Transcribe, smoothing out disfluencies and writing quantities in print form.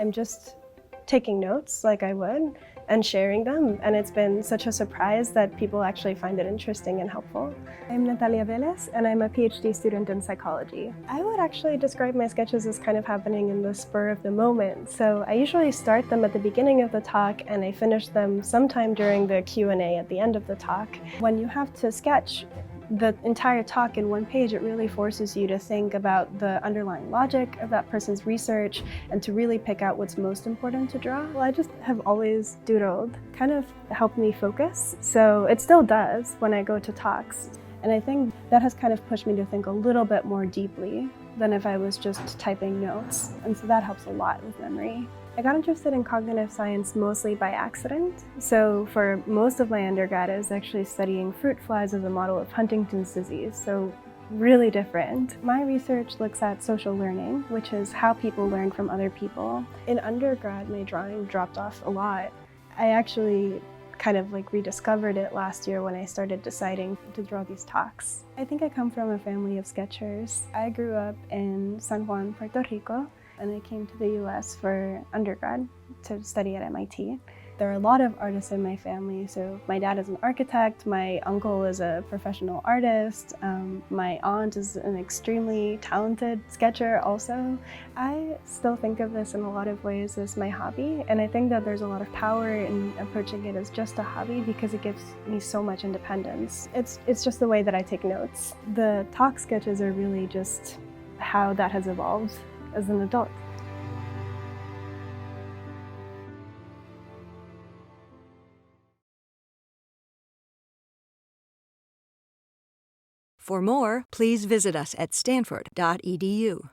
I'm just taking notes like I would and sharing them, and it's been such a surprise that people actually find it interesting and helpful. I'm Natalia Vélez, and I'm a PhD student in psychology. I would actually describe my sketches as kind of happening in the spur of the moment. So I usually start them at the beginning of the talk, and I finish them sometime during the Q&A at the end of the talk. When you have to sketch the entire talk in one page, it really forces you to think about the underlying logic of that person's research and to really pick out what's most important to draw. Well, I just have always doodled, kind of helped me focus. So it still does when I go to talks. And I think that has kind of pushed me to think a little bit more deeply than if I was just typing notes. And so that helps a lot with memory. I got interested in cognitive science mostly by accident. So for most of my undergrad, I was actually studying fruit flies as a model of Huntington's disease. So really different. My research looks at social learning, which is how people learn from other people. In undergrad, my drawing dropped off a lot. I actually kind of rediscovered it last year when I started deciding to draw these talks. I think I come from a family of sketchers. I grew up in San Juan, Puerto Rico, and I came to the US for undergrad to study at MIT. There are a lot of artists in my family. So my dad is an architect, my uncle is a professional artist, my aunt is an extremely talented sketcher also. I still think of this in a lot of ways as my hobby, and I think that there's a lot of power in approaching it as just a hobby because it gives me so much independence. It's just the way that I take notes. The talk sketches are really just how that has evolved as an adult. For more, please visit us at stanford.edu.